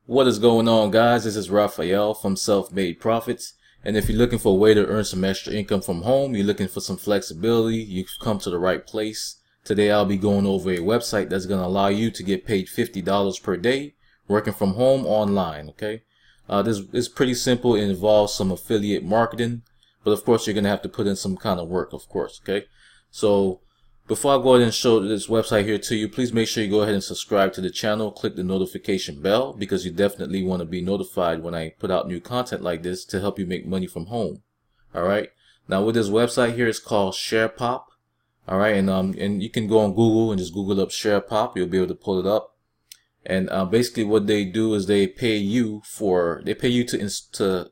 What is going on, guys? This is Raphael from Self-Made Profits. And if you're looking for a way to earn some extra income from home, you're looking for some flexibility, you've come to the right place. Today I'll be going over a website that's going to allow you to get paid $50 per day working from home online. Okay, this is pretty simple. It involves some affiliate marketing, but of course you're going to have to put in some kind of work, of course. Okay, so before I go ahead and show this website here to you, please make sure you go ahead and subscribe to the channel. Click the notification bell because you definitely want to be notified when I put out new content like this to help you make money from home. Alright, now with this website here, it's called SharePop. Alright, and you can go on Google and just Google up SharePop. You'll be able to pull it up. And basically what they do is they pay you to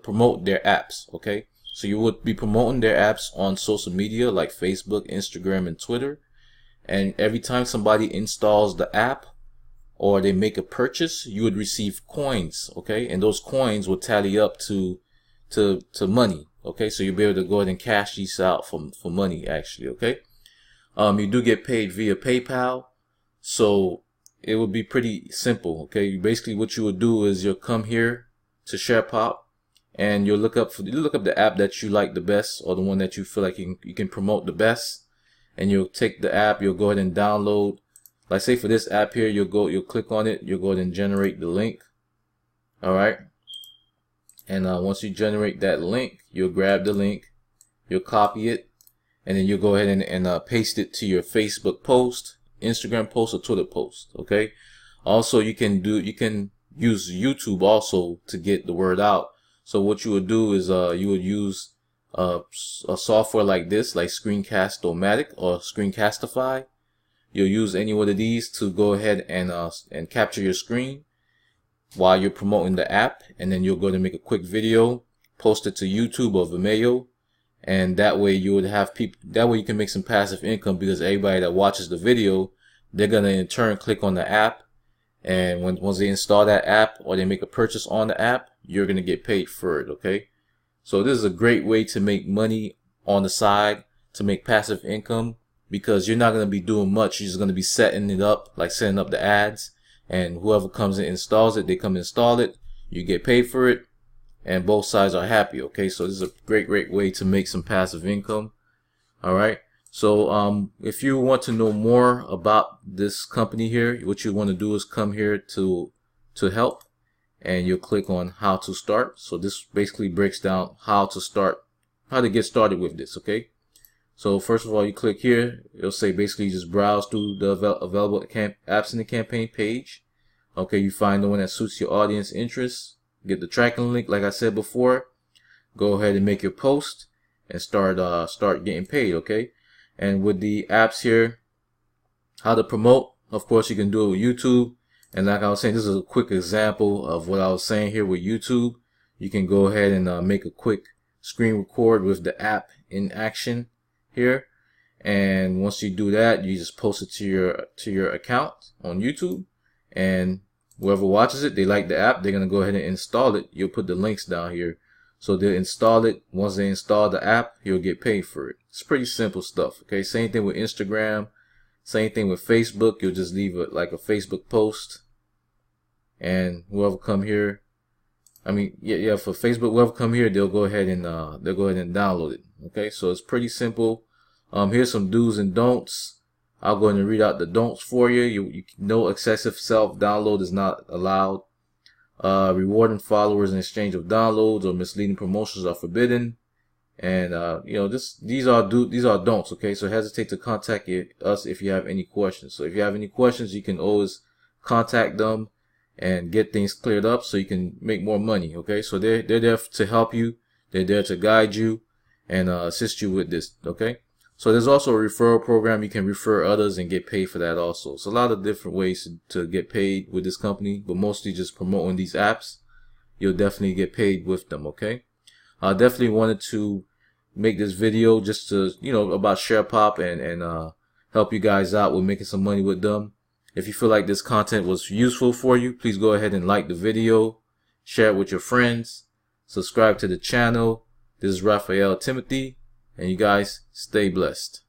promote their apps. Okay, so you would be promoting their apps on social media like Facebook, Instagram, and Twitter. And every time somebody installs the app or they make a purchase, you would receive coins. Okay, and those coins will tally up to money. Okay, so you'll be able to go ahead and cash these out for money actually. Okay, you do get paid via PayPal, so it would be pretty simple. Okay, basically what you would do is you'll come here to SharePop and you'll look up the app that you like the best, or the one that you feel like you can promote the best, and you'll take the app, you'll go ahead and download. Like say for this app here, you'll click on it, you'll go ahead and generate the link. Alright, and once you generate that link, you'll grab the link, you'll copy it, and then you'll go ahead and paste it to your Facebook post, Instagram post, or Twitter post. Okay, also you can use YouTube also to get the word out. So what you would do is you would use a software like this, like Screencast-O-Matic or Screencastify. You'll use any one of these to go ahead and capture your screen while you're promoting the app, and then you'll go to make a quick video, post it to YouTube or Vimeo, and that way you would have people. That way you can make some passive income, because everybody that watches the video, they're gonna in turn click on the app, and once they install that app or they make a purchase on the app, you're gonna get paid for it. Okay, so this is a great way to make money on the side, to make passive income, because you're not gonna be doing much. You're just gonna be setting it up, like setting up the ads, and whoever comes and installs it, they come install it, you get paid for it, and both sides are happy. Okay, so this is a great way to make some passive income. All right, so if you want to know more about this company here, what you want to do is come here to help, and you'll click on how to start. So this basically breaks down how to get started with this. Okay, so first of all, you click here, it'll say basically just browse through the available apps in the campaign page. Okay, you find the one that suits your audience interests, get the tracking link like I said before, go ahead and make your post and start getting paid. Okay, and with the apps here, how to promote, of course you can do it with YouTube. And like I was saying, this is a quick example of what I was saying here with YouTube. You can go ahead and make a quick screen record with the app in action here, and once you do that, you just post it to your account on YouTube, and whoever watches it, they like the app, they're gonna go ahead and install it. You'll put the links down here, so they'll install it. Once they install the app, you'll get paid for it. It's pretty simple stuff. Okay, same thing with Instagram, same thing with Facebook. You'll just leave it like a Facebook post, and whoever come here, for Facebook, whoever come here, they'll go ahead and download it. Okay, so it's pretty simple. Here's some do's and don'ts. I'll go ahead and read out the don'ts for you. No excessive self-download is not allowed. Rewarding followers in exchange of downloads or misleading promotions are forbidden. And these are don'ts. Okay, so hesitate to contact us if you have any questions. So if you have any questions, you can always contact them and get things cleared up so you can make more money. Okay, so they're there to help you. They're there to guide you and assist you with this. Okay, so there's also a referral program. You can refer others and get paid for that also. So a lot of different ways to get paid with this company, but mostly just promoting these apps. You'll definitely get paid with them. Okay, I definitely wanted to make this video just to about SharePop and help you guys out with making some money with them. If you feel like this content was useful for you, please go ahead and like the video, share it with your friends, subscribe to the channel. This is Raphael Timothy, and you guys stay blessed.